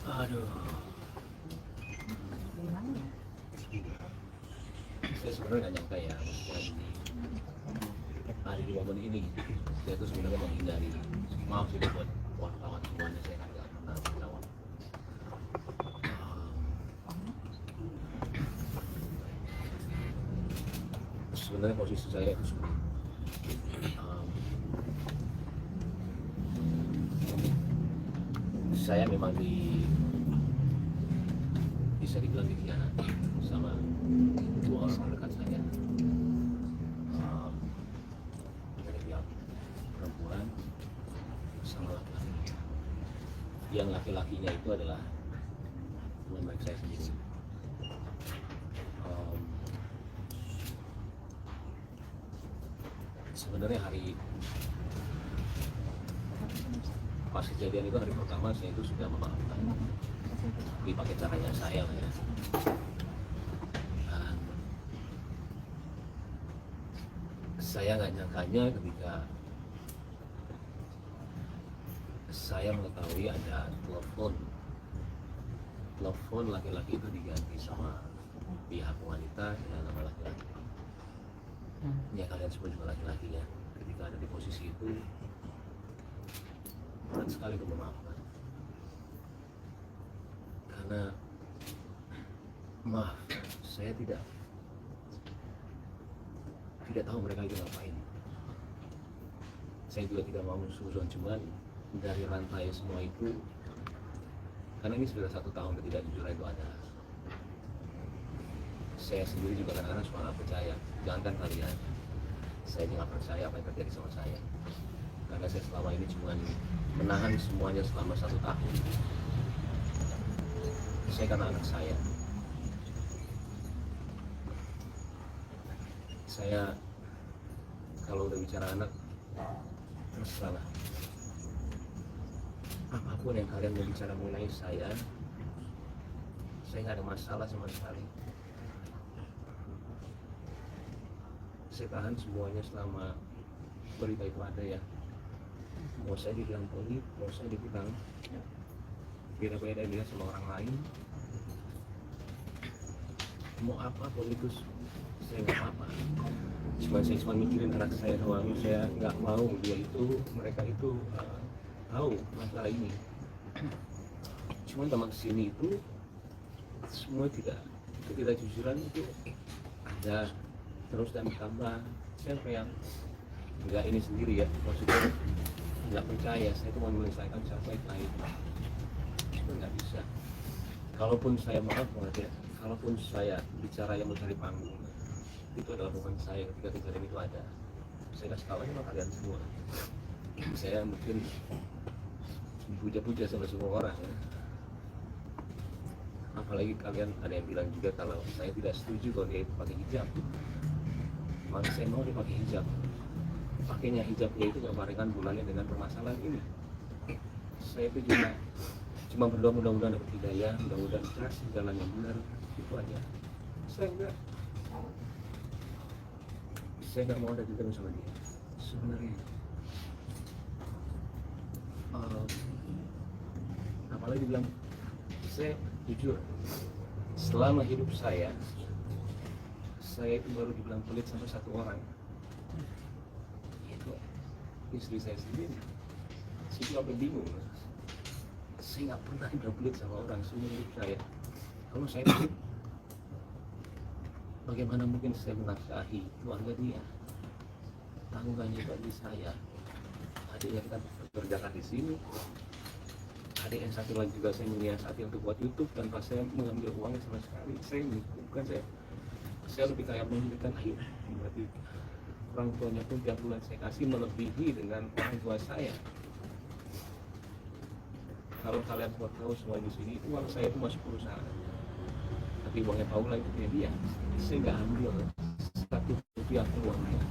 Aduh, saya sebenarnya nggak nyangka ya, maksudnya ini ada di momen ini. Saya tuh sebenarnya menghindari. Maaf sih buat wartawan semuanya, saya kan nggak pernah jawab. Sebenarnya posisi saya itu sulit. Saya memang bisa dibilang dikhianati sama dua orang dekat saya, dari pihak perempuan sama laki-laki. Yang laki-lakinya itu adalah teman baik saya sendiri. Sebenarnya pas kejadian itu hari pertama saya itu sudah memaafkan, tapi pakai caranya saya lah ya. Dan saya nggak nyangkanya ketika saya mengetahui ada telepon laki-laki itu diganti sama pihak wanita dengan nama laki-laki. Ya kalian semua juga laki-laki ya. Ketika ada di posisi itu berat sekali untuk memaafkan, karena maaf, saya tidak tahu mereka itu ngapain. Saya juga tidak mau susun, cuman dari rantai semua itu, karena ini sudah 1 tahun ketidakjujuran itu ada. Saya sendiri juga kadang-kadang suka nggak percaya, jangankan kalian, saya juga nggak percaya apa yang terjadi sama saya, karena saya selama ini cuma menahan semuanya selama 1 tahun. Saya karena anak saya kalau udah bicara anak, terserah apapun yang kalian mau bicara mengenai saya nggak ada masalah sama sekali. Saya tahan semuanya selama berita itu ada ya. Mau saya dibilang pelit, mau saya dibilang beda-beda dia sama orang lain, mau apapun itu saya nggak apa-apa. Saya cuma mikirin anak saya doang. Saya nggak mau mereka itu tahu masalah ini. Cuman teman kesini itu semua ketidakjujuran itu ada terus dan tambah. Saya yang nggak ini sendiri ya, maksudnya nggak percaya. Saya itu mau menyelesaikan siapa lain, itu nggak bisa. Kalaupun saya maaf banget ya, kalaupun saya bicara yang mencari panggung, itu adalah bukan saya ketika kejadian itu ada. Saya kasih tahu sama kalian semua, saya mungkin dipuja-puja sama semua orang ya. Apalagi kalian ada yang bilang juga kalau saya tidak setuju kalau dia itu pakai hijab. Maka saya mau dia pakai hijab. Pakainya hijabnya itu gak barengan bulannya dengan permasalahan ini. Saya itu juga cuma berdoa mudah-mudahan dapat hidayah, mudah-mudahan dikasih jalan yang benar, itu aja. Saya nggak mau ada juga sama dia sebenarnya. Apalagi bilang, saya jujur selama hidup saya itu baru dibilang pelit sama 1 orang, itu istri saya sendiri. Saya juga bingung, saya nggak pernah dibilang pelit sama orang seumur hidup saya. Kalau saya pelit, bagaimana mungkin saya menafkahi keluarga dia? Tanggungannya bagi saya, adiknya kita kerjakan di sini, adik yang satu lagi juga saya menyiasati untuk buat YouTube tanpa saya mengambil uangnya sama sekali. Saya lebih kayak memberikan air, berarti orang tuanya pun tiap bulan saya kasih melebihi dengan orang tua saya. Kalau kalian mau tahu semua di sini, uang saya itu masuk perusahaan, tapi uangnya Paula itu punya dia. Saya nggak ambil 1 rupiah uangnya.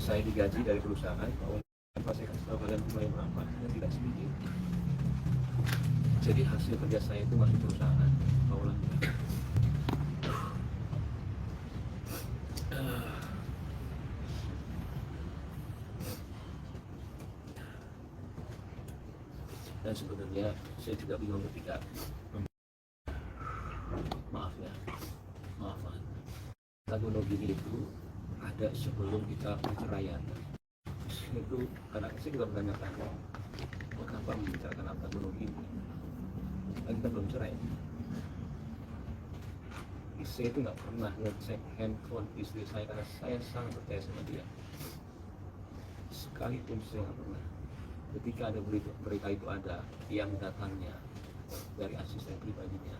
Saya digaji dari perusahaan, Paula saya kasih tahu kalian mulai berapa, dan tidak sedikit. Jadi hasil kerja saya itu masuk perusahaan Paula. Dan sebenarnya saya juga bingung ketika maaf monogami itu ada sebelum kita perceraian. Itu karena saya juga menanyakan kenapa membicarakan apa monogami, kan kita belum cerai. Saya itu nggak pernah ngecek handphone istri saya karena saya sangat percaya sama dia. Sekalipun saya nggak pernah. Ketika ada berita itu ada yang datangnya dari asisten pribadinya,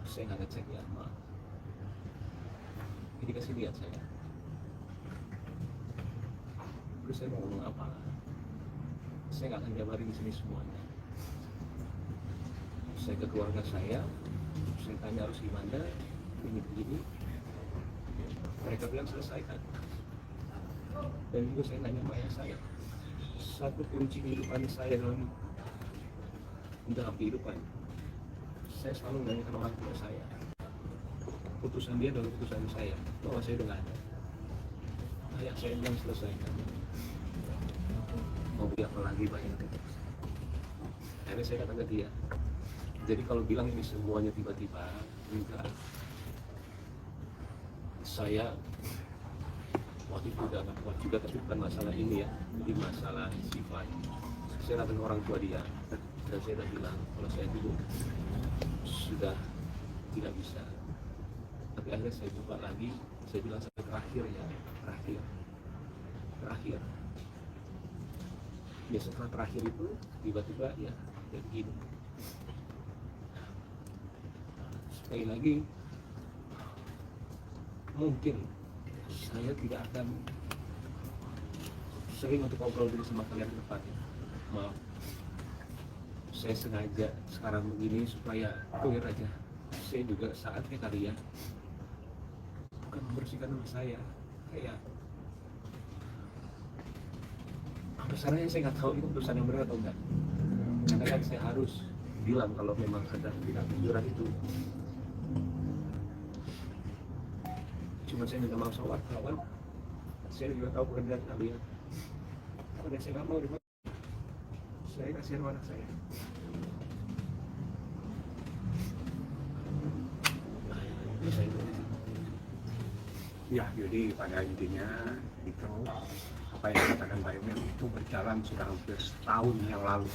saya nggak ngecek ya, maaf. Ini kasih lihat saya. Terus saya mau ngomong apa? Saya nggak akan jabarin di sini semuanya. Saya ke keluarga saya tanya harus gimana, ini begini. Mereka bilang selesaikan. Dan juga saya nanya sama ayah saya. Satu kunci kehidupan saya dalam kehidupan, saya selalu menanyakan orang tua saya. Putusan dia adalah putusan saya, bahwa saya udah nggak ada. Ayah saya bilang selesaikan. Mau beli apa lagi banyak. Akhirnya saya kata ke dia, jadi kalau bilang ini semuanya tiba-tiba, enggak. Saya waktu itu udah gak kuat juga, tapi bukan masalah ini ya, jadi masalah sifat. Saya datang ke orang tua dia, dan saya udah bilang kalau saya dulu sudah tidak bisa. Tapi akhirnya saya coba lagi, saya bilang sampai terakhir ya, terakhir. Ya setelah terakhir itu tiba-tiba ya begini. Sekali lagi, mungkin saya tidak akan sering untuk ngobrol dulu sama kalian ke depannya. Maaf, saya sengaja sekarang begini supaya clear aja. Saya juga saatnya kali ya, bukan membersihkan nama saya, kayak besarnya saya nggak tahu itu keputusan yang benar atau enggak. Karena kan saya harus bilang kalau memang ada tidak kejujuran itu. Cuma saya minta maaf sama wartawan, saya juga tahu pekerjaan kalian. Karena saya nggak mau dibuat, saya kasihan anak saya. Ya, jadi pada intinya itu apa yang dikatakan Pak Emil itu berjalan sudah hampir setahun yang lalu.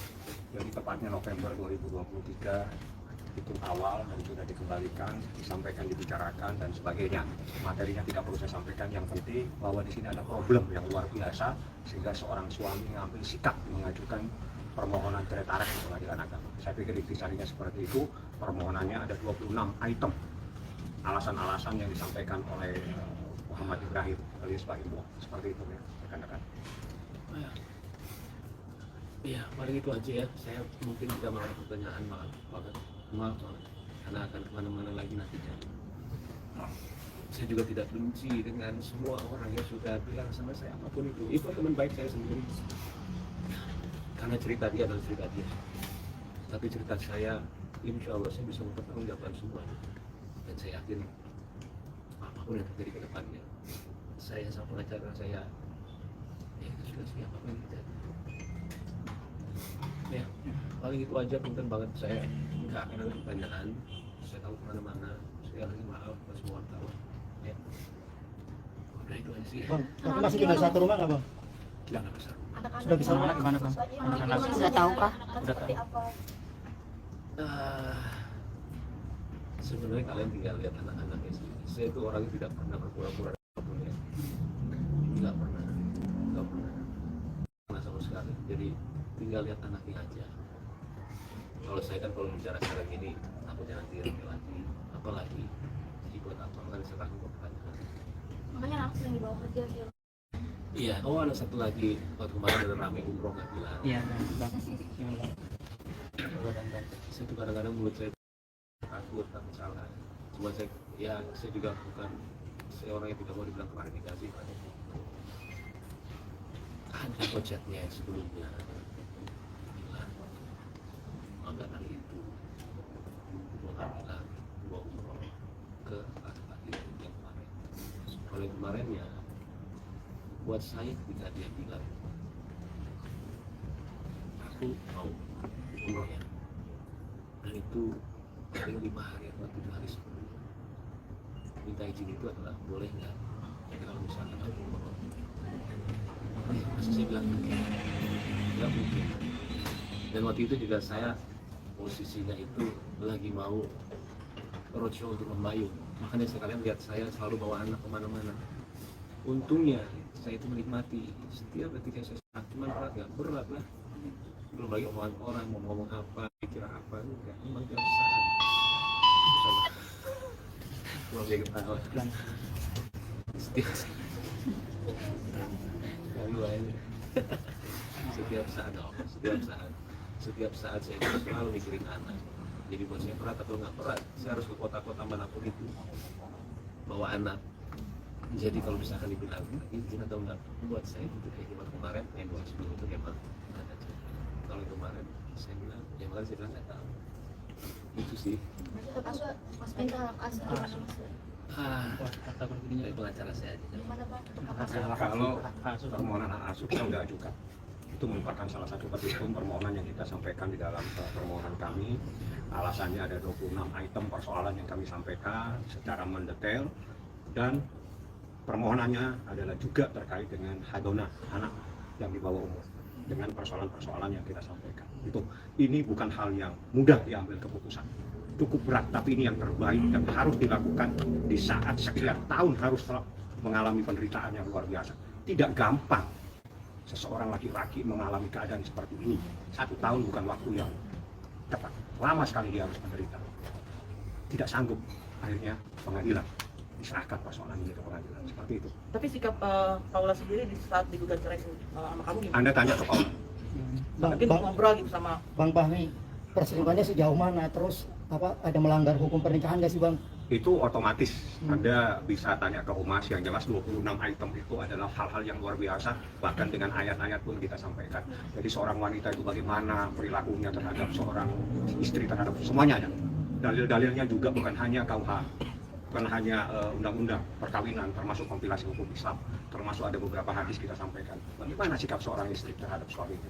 Jadi tepatnya November 2023 itu awal dan sudah dikembalikan, disampaikan, dibicarakan dan sebagainya. Materinya tidak perlu saya sampaikan, yang penting bahwa di sini ada problem yang luar biasa sehingga seorang suami mengambil sikap mengajukan permohonan cerai tarik ke pengadilan agama. Saya pikir intisarinya seperti itu. Permohonannya ada 26 item. Alasan-alasan yang disampaikan oleh Muhammad Ibrahim alias Pak Imbo, seperti itu ya rekan-rekan. Iya, paling itu aja ya. Saya mungkin tidak mau pertanyaan, maaf karena akan kemana-mana lagi nantinya. Saya juga tidak benci dengan semua orang yang sudah bilang sama saya apapun itu teman baik saya sendiri. Karena cerita dia adalah cerita dia. Tapi cerita saya, insya Allah saya bisa mempertanggungjawabkan semuanya. Dan saya yakin apapun yang terjadi ke depannya, saya sama pengacara saya, ya kita sudah siap apa yang terjadi. Ya, paling itu aja, punten banget saya nggak akan ada pertanyaan. Saya tahu kemana-mana. Sekali lagi maaf buat semua wartawan. Ya, udah itu aja sih. Bang, masih tinggal satu rumah nggak bang? Tidak besar. Sudah bisa anak gimana bang? Anak-anak sudah tahu kah? Udah tahu. Sebenarnya kalian tinggal lihat anak-anaknya sih. Saya itu orangnya tidak pernah berpura-pura apapun ya. Nggak pernah sama sekali. Jadi tinggal lihat anaknya aja. Kalau saya kan kalau bicara sekarang ini, takutnya nanti lagi, apalagi jadi buat apa? Kan saya takut pertanyaan. Makanya langsung yang dibawa kerja dia. Iya, ada satu lagi, waktu kemarin ada rame umroh nggak bilang. Iya bang. Saya tuh kadang-kadang mulut saya takut salah. Cuma saya juga bukan seorang yang tidak mau dibilang klarifikasi. Ada kocetnya sebelumnya. Maka dari itu, Tuhan bilang gua umroh ke laki-laki yang kemarin. Oleh kemarinnya, buat saya ketika dia bilang, aku mau umrohnya. Dan itu paling 5 hari atau 7 hari sebelum minta izin itu adalah boleh nggak? Jadi kalau misalkan aku umroh, masa saya bilang nggak mungkin. Dan waktu itu juga saya posisinya itu lagi mau roadshow untuk membayung, makanya sekalian lihat saya selalu bawa anak kemana-mana. Untungnya saya itu menikmati setiap ketika saya sakit, cuman berat nggak berat lah, belum lagi omongan orang mau ngomong apa, kira apa, enggak, memang tiap saat sama mau dia ketawa setiap setiap saat saya itu selalu mikirin anak. Jadi buat saya berat atau nggak berat, saya harus ke kota-kota manapun itu bawa anak. Jadi kalau misalkan dibilang izin atau enggak, buat saya itu kayak gimana kemarin, yang 2010 itu emang ada. Kalau kemarin saya bilang, ya makanya saya bilang nggak tahu. Itu sih. Mas minta hak asuh gimana Mas? Dari pengacara saya aja. Gimana Pak? Kalau permohonan hak asuh kita sudah ajukan, itu merupakan salah satu petitum permohonan yang kita sampaikan di dalam permohonan kami. Alasannya ada 26 item persoalan yang kami sampaikan secara mendetail, dan permohonannya adalah juga terkait dengan hadona anak yang di bawah umur, dengan persoalan-persoalan yang kita sampaikan. Ini bukan hal yang mudah diambil keputusan, cukup berat, tapi ini yang terbaik dan harus dilakukan di saat sekian tahun harus mengalami penderitaan yang luar biasa. Tidak gampang seseorang laki-laki mengalami keadaan seperti ini. 1 tahun bukan waktu yang tepat, lama sekali dia harus menderita. Tidak sanggup, akhirnya pengadilan diserahkan persoalan ini ke pengadilan, seperti itu. Tapi sikap Paula sendiri di saat digugat cerai sama kamu gimana? Anda tanya ke Paula. Mungkin ngobrol gitu sama Bang Fahmi, perselingkuhannya sejauh mana? Terus ada melanggar hukum pernikahan nggak sih Bang? Itu otomatis Anda bisa tanya ke Humas. Yang jelas 26 item itu adalah hal-hal yang luar biasa, bahkan dengan ayat-ayat pun kita sampaikan. Jadi seorang wanita itu bagaimana perilakunya terhadap seorang istri, terhadap semuanya ada. Dalil-dalilnya juga bukan hanya KUH, bukan hanya undang-undang perkawinan, termasuk kompilasi hukum Islam, termasuk ada beberapa hadis kita sampaikan. Bagaimana sikap seorang istri terhadap suaminya?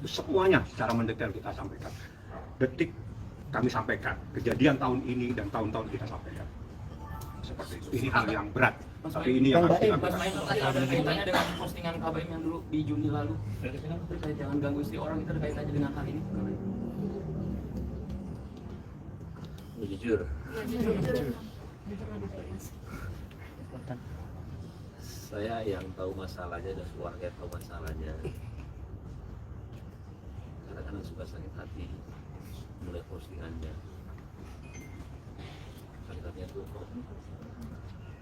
Semuanya secara mendetail kita sampaikan. Detik kami sampaikan, kejadian tahun ini dan tahun-tahun kita sampaikan. Seperti itu. Ini hal yang berat, tapi ini yang harus dilakukan. Ada kaitannya dengan postingan KBM yang dulu di Juni lalu terkait jangan ganggu istri orang, itu ada kaitannya dengan hal ini? Jujur, saya yang tahu masalahnya dan keluarga tahu masalahnya. Kadang-kadang suka sakit hati mulai postingannya. Sakit hatinya tuh kok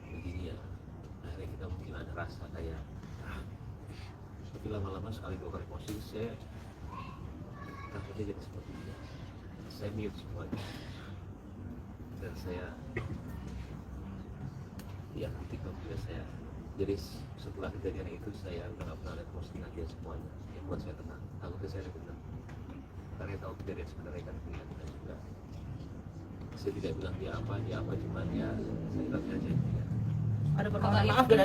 begini ya. Akhirnya kita mungkin ada rasa kayak, tapi lama-lama sekali 2 kali posting saya takutnya jadi seperti ini. Saya mute semuanya. Dan saya ya TikTok juga saya. Jadi setelah kejadian itu saya nggak pernah lihat postingan dia semuanya. Yang buat saya tenang. Takutnya saya tenang. Karena tahu kejadian sebenarnya kan kelihatan juga. Saya tidak bilang dia apa, cuman ya saya bilang aja. ada permohonan maaf dari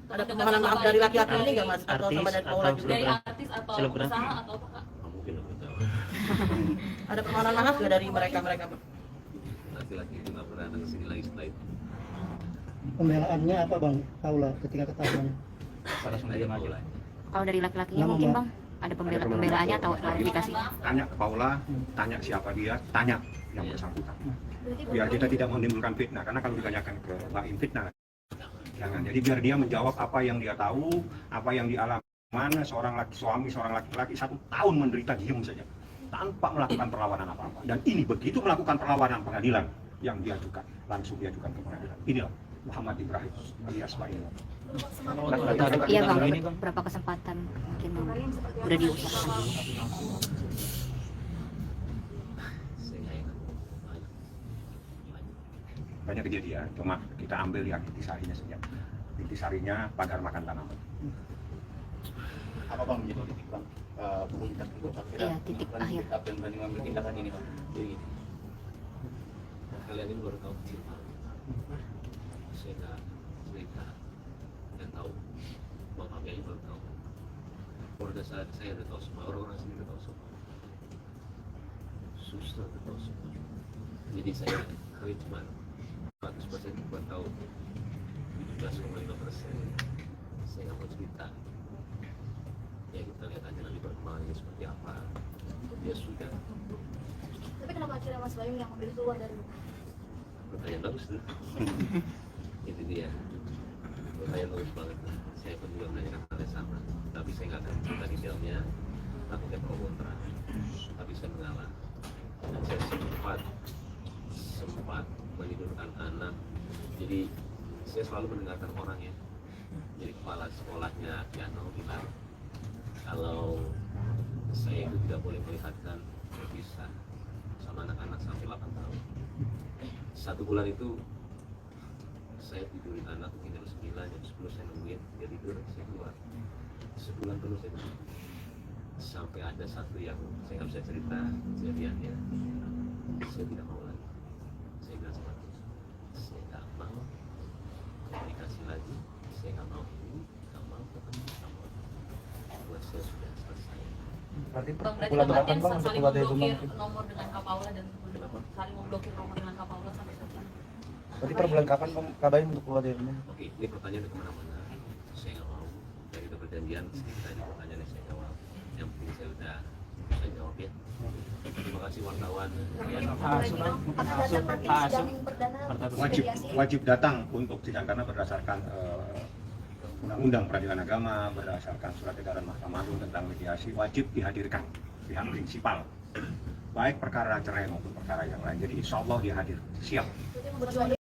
ada permohonan maaf dari laki-laki ini nggak Mas? Atau sama dari Paula juga? Dari artis atau usaha atau apa Kak? Mungkin aku tahu. Ada permohonan maaf nggak dari mereka? Laki-laki itu nggak pernah nangis sini lagi setelah itu. Pembelaannya apa Bang Paula ketika ketahuan? Saya Paula. Kalau dari laki-lakinya mungkin Bang ada pembelaannya atau klarifikasi? Tanya ke Paula, tanya siapa dia, tanya yang bersangkutan. Biar kita tidak menimbulkan fitnah, karena kalau ditanyakan ke Baim fitnah, jangan. Jadi biar dia menjawab apa yang dia tahu, apa yang dialami. Mana seorang suami, seorang laki-laki 1 tahun menderita diam saja, tanpa melakukan perlawanan apa-apa. Dan ini begitu melakukan perlawanan pengadilan yang diajukan, langsung diajukan ke pengadilan. Inilah Muhammad Ibrahim alias Baim. Iya Bang, berapa kesempatan mungkin udah diusahakan? Banyak kejadian, cuma kita ambil yang intisarinya saja. Intisarinya pagar makan tanaman. Apa Bang menjadi titik Bang? Puncak itu akhirnya Iya, titik akhir. Apa yang berani mengambil tindakan ini Pak? Jadi gini, Kalian ini baru tahu cerita. Saya nggak cerita dan tahu. Bapaknya ini baru tahu. Keluarga saya udah tahu semua, orang-orang sini udah tahu semua. sudah tahu semua. Jadi saya kali cuma 100% cuma tahu 17,5%. Saya nggak mau cerita. Ya kita lihat aja nanti perkembangannya seperti apa. Ya sudah. Tapi kenapa akhirnya Mas Bayu yang memilih keluar dari rumah? Pertanyaan bagus tuh. Itu dia. Pertanyaan bagus banget. Saya pun juga menanyakan hal yang sama. Tapi saya nggak akan cerita detailnya. Takutnya pro kontra. Tapi saya mengalah. Dan saya sempat menidurkan anak. Jadi saya selalu mendengarkan orangnya. Jadi kepala sekolahnya piano bilang kalau saya itu tidak boleh melihatkan berpisah sama anak-anak sampai 8 tahun. 1 bulan itu saya tidurin anak mungkin jam 9, jam 10 saya nungguin dia tidur, saya keluar. Sebulan penuh saya tidur. Sampai ada satu yang saya nggak bisa cerita kejadiannya. Saya tidak mau lagi. Saya bilang sama dia, saya nggak mau komunikasi lagi. Saya nggak mau ini, nggak mau ketemu sama. Buat saya sudah selesai. Berarti Bang, berarti bulan Bang berapa Martin bang untuk saling keluar dari rumah? memblokir nomor dengan Kak Paula dan saling memblokir nomor dengan Kak Paula sampai saat ini. Berarti per bulan kapan bang kabarin untuk keluar dari rumah? Oke, ini pertanyaan kemana-mana. Saya nggak mau. Dari itu perjanjian, sedikit aja pertanyaan yang saya jawab. Yang penting saya jawab ya. Terima kasih wartawan. Ya, Akan datang nanti sidang perdana mediasi. Wajib datang untuk sidang karena berdasarkan Undang-Undang Peradilan Agama, berdasarkan surat edaran Mahkamah Agung tentang mediasi, wajib dihadirkan pihak prinsipal, baik perkara cerai maupun perkara yang lain. Jadi insya Allah dia hadir, siap. Berarti Mas Bayu